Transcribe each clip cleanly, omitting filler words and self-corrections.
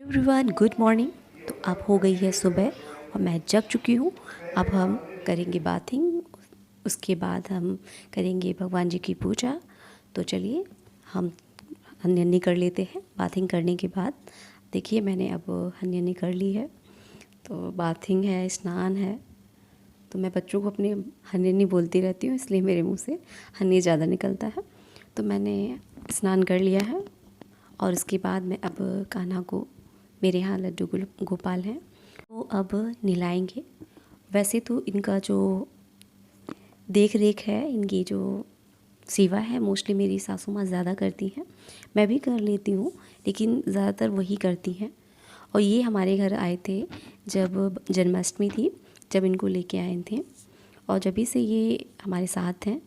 Everyone good morning. तो अब हो गई है सुबह और मैं जग चुकी हूँ। अब हम करेंगे बाथिंग, उसके बाद हम करेंगे भगवान जी की पूजा। तो चलिए हम हन्नी कर लेते हैं। बाथिंग करने के बाद देखिए मैंने अब हन्नी कर ली है। तो बाथिंग है, स्नान है। तो मैं बच्चों को अपने हन्नी बोलती रहती हूँ, इसलिए मेरे मुँह से हन्नी ज़्यादा निकलता है। तो मैंने स्नान कर लिया है और इसके बाद मैं अब कान्हा को, मेरे यहाँ लड्डू गोपाल हैं, वो अब नहलाएंगे। वैसे तो इनका जो देख रेख है, इनकी जो सेवा है, मोस्टली मेरी सासू माँ ज़्यादा करती हैं। मैं भी कर लेती हूँ, लेकिन ज़्यादातर वही करती हैं। और ये हमारे घर आए थे जब जन्माष्टमी थी, जब इनको लेके आए थे, और जब से ये हमारे साथ हैं।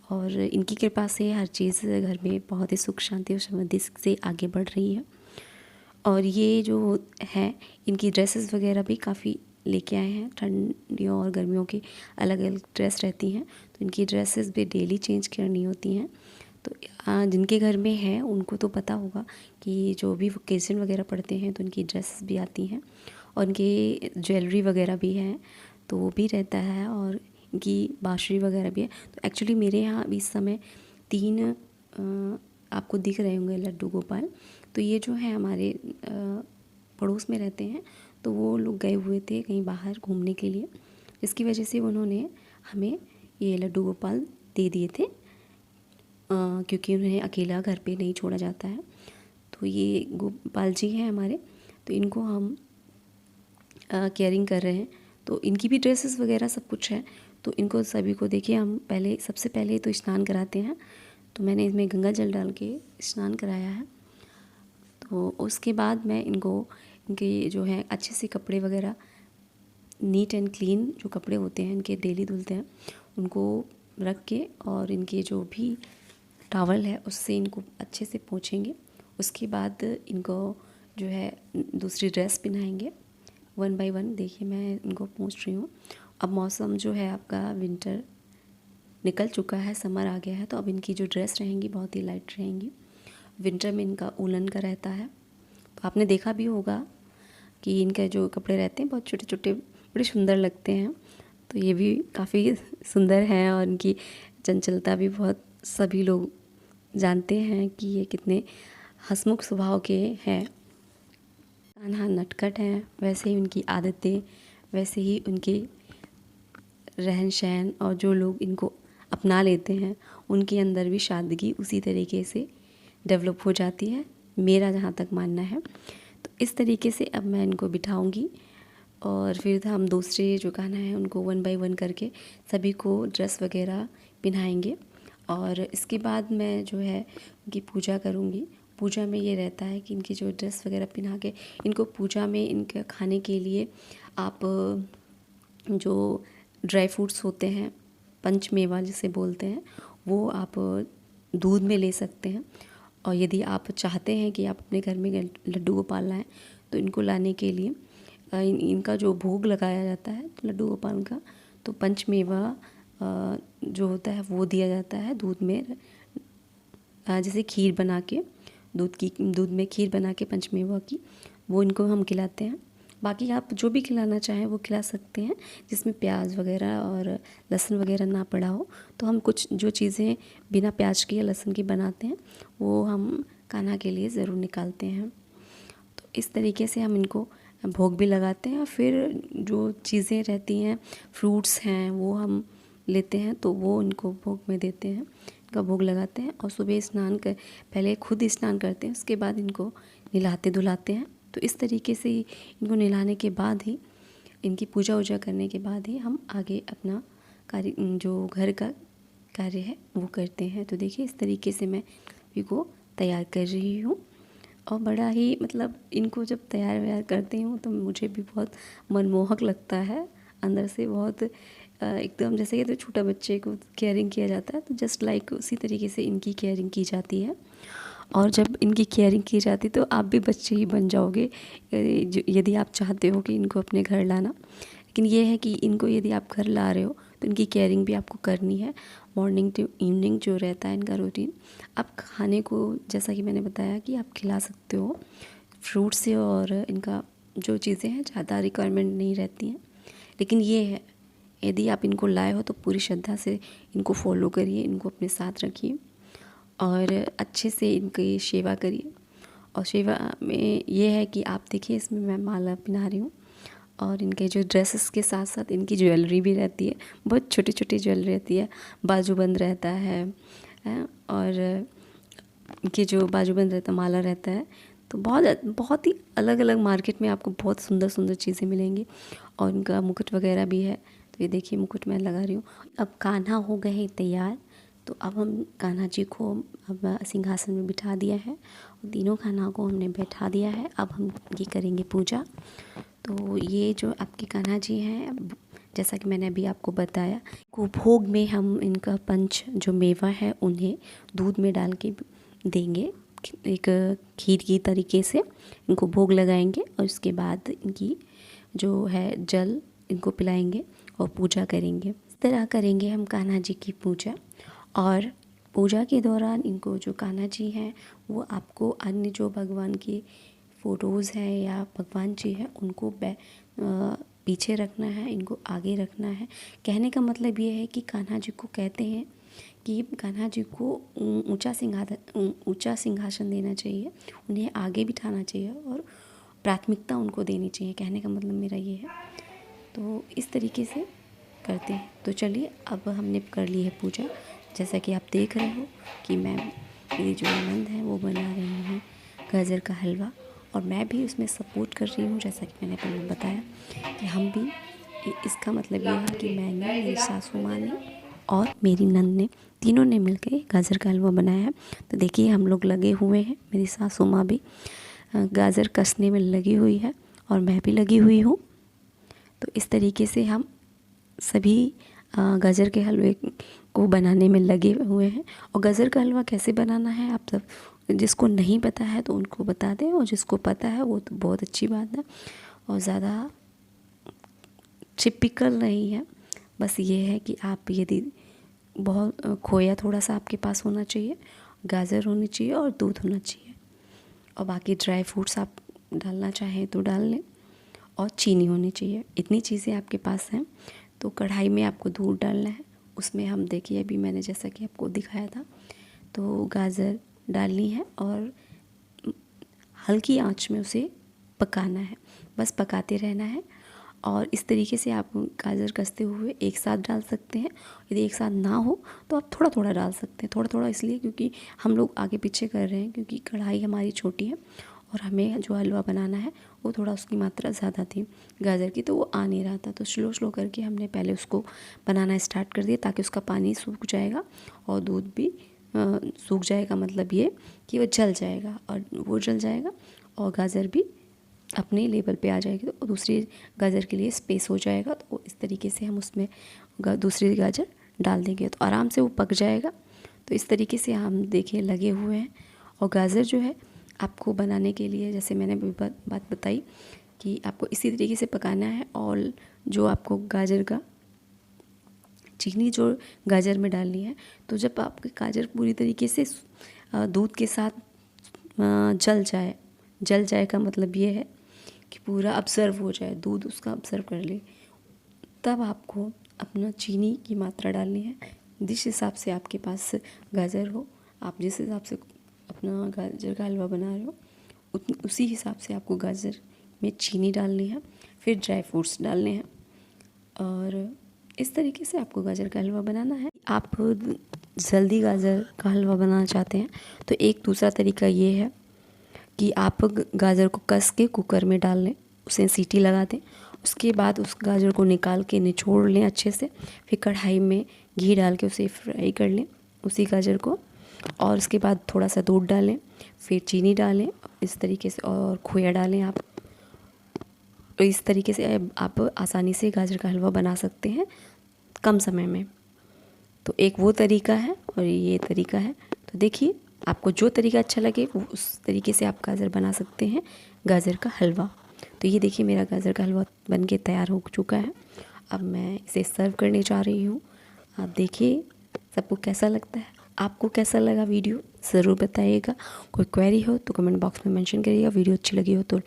और इनकी कृपा से हर चीज़ घर में बहुत ही सुख शांति और समृद्धि से आगे बढ़ रही है। और ये जो है, इनकी ड्रेसेस वगैरह भी काफ़ी लेके आए हैं। ठंडियों और गर्मियों की अलग अलग ड्रेस रहती हैं, तो इनकी ड्रेसेस भी डेली चेंज करनी होती हैं। तो जिनके घर में है उनको तो पता होगा कि जो भी ओकेज़न वगैरह पड़ते हैं तो इनकी ड्रेसेस भी आती हैं, और इनकी ज्वेलरी वगैरह भी है, तो वो भी रहता है, और इनकी बाँसुरी वगैरह भी है। तो एक्चुअली मेरे यहाँ अभी इस समय 3 आपको दिख रहे होंगे लड्डू गोपाल। तो ये जो है हमारे पड़ोस में रहते हैं, तो वो लोग गए हुए थे कहीं बाहर घूमने के लिए, जिसकी वजह से उन्होंने हमें ये लड्डू गोपाल दे दिए थे, क्योंकि उन्हें अकेला घर पे नहीं छोड़ा जाता है। तो ये गोपाल जी हैं हमारे, तो इनको हम केयरिंग कर रहे हैं। तो इनकी भी ड्रेसेस वगैरह सब कुछ है। तो इनको सभी को देखिए, हम पहले सबसे पहले तो स्नान कराते हैं। तो मैंने इसमें गंगा जल डाल के स्नान कराया है। तो उसके बाद मैं इनको, इनके जो है अच्छे से कपड़े वगैरह, नीट एंड क्लीन जो कपड़े होते हैं इनके डेली धुलते हैं, उनको रख के, और इनके जो भी टॉवल है उससे इनको अच्छे से पोंछेंगे। उसके बाद इनको जो है दूसरी ड्रेस पहनाएंगे 1 बाय 1। देखिए मैं इनको पोंछ रही हूँ। अब मौसम जो है आपका विंटर निकल चुका है, समर आ गया है, तो अब इनकी जो ड्रेस रहेंगी बहुत ही लाइट रहेंगी। विंटर में इनका उलन का रहता है। तो आपने देखा भी होगा कि इनके जो कपड़े रहते हैं बहुत छोटे छोटे, बड़े सुंदर लगते हैं। तो ये भी काफ़ी सुंदर हैं, और इनकी चंचलता भी बहुत, सभी लोग जानते हैं कि ये कितने हंसमुख स्वभाव के हैं। कान्हा नटखट हैं, वैसे ही उनकी आदतें, वैसे ही उनके रहन सहन, और जो लोग इनको अपना लेते हैं उनके अंदर भी सादगी उसी तरीके से डेवलप हो जाती है, मेरा जहाँ तक मानना है। तो इस तरीके से अब मैं इनको बिठाऊंगी, और फिर हम दूसरे जो कान्हा हैं उनको 1 बाय 1 करके सभी को ड्रेस वगैरह पहनाएंगे। और इसके बाद मैं जो है उनकी पूजा करूँगी। पूजा में ये रहता है कि इनकी जो ड्रेस वगैरह पहना के, इनको पूजा में इनके खाने के लिए आप जो ड्राई फ्रूट्स होते हैं, पंचमेवा जिसे बोलते हैं, वो आप दूध में ले सकते हैं। और यदि आप चाहते हैं कि आप अपने घर में लड्डू गोपाल लाएँ, तो इनको लाने के लिए इनका जो भोग लगाया जाता है तो लड्डू गोपाल का, तो पंचमेवा जो होता है वो दिया जाता है दूध में, जैसे खीर बना के, दूध में खीर बना के पंचमेवा की, वो इनको हम खिलाते हैं। बाकी आप जो भी खिलाना चाहें वो खिला सकते हैं, जिसमें प्याज वगैरह और लहसुन वगैरह ना पड़ा हो। तो हम कुछ जो चीज़ें बिना प्याज की या लहसुन की बनाते हैं वो हम कान्हा के लिए ज़रूर निकालते हैं। तो इस तरीके से हम इनको भोग भी लगाते हैं, और फिर जो चीज़ें रहती हैं, फ्रूट्स हैं, वो हम लेते हैं, तो वो इनको भोग में देते हैं, इनका भोग लगाते हैं। और सुबह स्नान कर, पहले खुद स्नान करते हैं, उसके बाद इनको नहलाते धुलाते हैं। तो इस तरीके से इनको नहलाने के बाद ही, इनकी पूजा वूजा करने के बाद ही हम आगे अपना कार्य, जो घर का कार्य है वो करते हैं। तो देखिए इस तरीके से मैं इनको तैयार कर रही हूँ, और बड़ा ही मतलब इनको जब तैयार व्यार करती हूँ तो मुझे भी बहुत मनमोहक लगता है अंदर से। बहुत एकदम जैसे कि तो छोटा बच्चे को केयरिंग किया जाता है, तो जस्ट लाइक उसी तरीके से इनकी केयरिंग की जाती है। और जब इनकी केयरिंग की जाती तो आप भी बच्चे ही बन जाओगे, यदि आप चाहते हो कि इनको अपने घर लाना। लेकिन ये है कि इनको यदि आप घर ला रहे हो तो इनकी केयरिंग भी आपको करनी है। मॉर्निंग टू इवनिंग जो रहता है इनका रूटीन, आप खाने को, जैसा कि मैंने बताया कि आप खिला सकते हो, फ्रूट से और इनका जो चीज़ें हैं ज़्यादा रिक्वायरमेंट नहीं रहती हैं, लेकिन ये है यदि आप इनको लाए हो तो पूरी श्रद्धा से इनको फॉलो करिए, इनको अपने साथ रखिए और अच्छे से इनकी सेवा करिए। और सेवा में ये है कि आप देखिए इसमें मैं माला पहना रही हूँ और इनके जो ड्रेसेस के साथ साथ इनकी ज्वेलरी भी रहती है, बहुत छोटी छोटी ज्वेलरी रहती है, बाजूबंद रहता है और इनके जो बाजूबंद रहता माला रहता है। तो बहुत बहुत ही अलग अलग मार्केट में आपको बहुत सुंदर सुंदर चीज़ें मिलेंगी और उनका मुकुट वगैरह भी है। तो ये देखिए मुकुट मैं लगा रही हूँ। अब कान्हा हो गए हैं तैयार, तो अब हम कान्हा जी को अब सिंहासन में बिठा दिया है और तीनों कान्हा को हमने बैठा दिया है। अब हम ये करेंगे पूजा। तो ये जो आपके कान्हा जी हैं, जैसा कि मैंने अभी आपको बताया, को भोग में हम इनका पंच जो मेवा है उन्हें दूध में डाल के देंगे, एक खीर की तरीके से इनको भोग लगाएंगे और उसके बाद इनकी जो है जल इनको पिलाएंगे और पूजा करेंगे। इस तरह करेंगे हम कान्हा जी की पूजा। और पूजा के दौरान इनको जो कान्हा जी हैं वो आपको अन्य जो भगवान की फ़ोटोज़ हैं या भगवान जी हैं उनको पीछे रखना है, इनको आगे रखना है। कहने का मतलब ये है कि कान्हा जी को कहते हैं कि कान्हा जी को ऊंचा सिंहासन देना चाहिए, उन्हें आगे बिठाना चाहिए और प्राथमिकता उनको देनी चाहिए। कहने का मतलब मेरा ये है। तो इस तरीके से करते हैं। तो चलिए अब हमने कर ली है पूजा। जैसा कि आप देख रहे हो कि मेरी जो ननद है वो बना रही हैं गाजर का हलवा और मैं भी उसमें सपोर्ट कर रही हूँ। जैसा कि मैंने पहले बताया कि हम भी, इसका मतलब ये है कि मैंने, मेरी सासू माँ ने और मेरी नंद ने, तीनों ने मिलकर गाजर का हलवा बनाया है। तो देखिए हम लोग लगे हुए हैं, मेरी सासू माँ भी गाजर कसने में लगी हुई है और मैं भी लगी हुई हूँ। तो इस तरीके से हम सभी गाजर के हलवे को बनाने में लगे हुए हैं। और गाजर का हलवा कैसे बनाना है आप सब जिसको नहीं पता है तो उनको बता दें, और जिसको पता है वो तो बहुत अच्छी बात है और ज़्यादा टिपिकल नहीं है। बस ये है कि आप यदि बहुत खोया थोड़ा सा आपके पास होना चाहिए, गाजर होनी चाहिए और दूध होना चाहिए और बाकी ड्राई फ्रूट्स आप डालना चाहें तो डाल लें और चीनी होनी चाहिए। इतनी चीज़ें आपके पास हैं। तो कढ़ाई में आपको दूध डालना है, उसमें हम देखिए अभी मैंने जैसा कि आपको दिखाया था तो गाजर डालनी है और हल्की आंच में उसे पकाना है, बस पकाते रहना है। और इस तरीके से आप गाजर कसते हुए एक साथ डाल सकते हैं। यदि एक साथ ना हो तो आप थोड़ा थोड़ा डाल सकते हैं। थोड़ा थोड़ा इसलिए क्योंकि हम लोग आगे पीछे कर रहे हैं, क्योंकि कढ़ाई हमारी छोटी है और हमें जो हलवा बनाना है वो थोड़ा उसकी मात्रा ज़्यादा थी गाजर की, तो वो आ नहीं रहा था। तो स्लो करके हमने पहले उसको बनाना स्टार्ट कर दिया ताकि उसका पानी सूख जाएगा और दूध भी सूख जाएगा। मतलब ये कि वो जल जाएगा और वो जल जाएगा और गाजर भी अपने लेवल पे आ जाएगी, तो दूसरी गाजर के लिए स्पेस हो जाएगा। तो इस तरीके से हम उसमें दूसरी गाजर डाल देंगे तो आराम से वो पक जाएगा। तो इस तरीके से हम देखिए लगे हुए हैं। और गाजर जो है आपको बनाने के लिए, जैसे मैंने बात बताई कि आपको इसी तरीके से पकाना है। और जो आपको गाजर का चीनी जो गाजर में डालनी है, तो जब आपकी गाजर पूरी तरीके से दूध के साथ जल जाए का मतलब ये है कि पूरा ऑब्ज़र्व हो जाए, दूध उसका ऑब्ज़र्व कर ले, तब आपको अपना चीनी की मात्रा डालनी है। जिस हिसाब से आपके पास गाजर हो, आप जिस हिसाब से अपना गाजर का हलवा बना रहे हो उसी हिसाब से आपको गाजर में चीनी डालनी है, फिर ड्राई फ्रूट्स डालने हैं और इस तरीके से आपको गाजर का हलवा बनाना है। आप जल्दी गाजर का हलवा बनाना चाहते हैं तो एक दूसरा तरीका ये है कि आप गाजर को कस के कुकर में डाल लें, उसे सीटी लगा दें, उसके बाद उस गाजर को निकाल के निचोड़ लें अच्छे से, फिर कढ़ाई में घी डाल के उसे फ्राई कर लें उसी गाजर को, और उसके बाद थोड़ा सा दूध डालें, फिर चीनी डालें इस तरीके से और खोया डालें आप। तो इस तरीके से आप आसानी से गाजर का हलवा बना सकते हैं कम समय में। तो एक वो तरीका है और ये तरीका है। तो देखिए आपको जो तरीका अच्छा लगे वो उस तरीके से आप गाजर बना सकते हैं गाजर का हलवा। तो ये देखिए मेरा गाजर का हलवा बन के तैयार हो चुका है। अब मैं इसे सर्व करने जा रही हूँ। आप देखिए सबको कैसा लगता है, आपको कैसा लगा वीडियो ज़रूर बताइएगा। कोई क्वेरी हो तो कमेंट बॉक्स में मेंशन करिएगा। वीडियो अच्छी लगी हो तो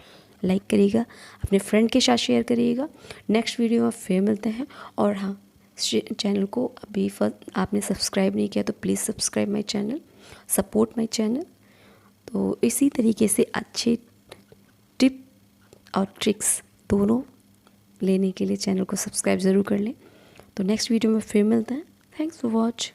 लाइक करिएगा, अपने फ्रेंड के साथ शेयर करिएगा। नेक्स्ट वीडियो में फिर मिलते हैं। और हाँ, चैनल को अभी आपने सब्सक्राइब नहीं किया तो please subscribe my channel, support my channel. तो इसी तरीके से अच्छे टिप और ट्रिक्स दोनों लेने के लिए चैनल को सब्सक्राइब ज़रूर कर लें। तो नेक्स्ट वीडियो में फिर मिलते हैं। Thanks for watch.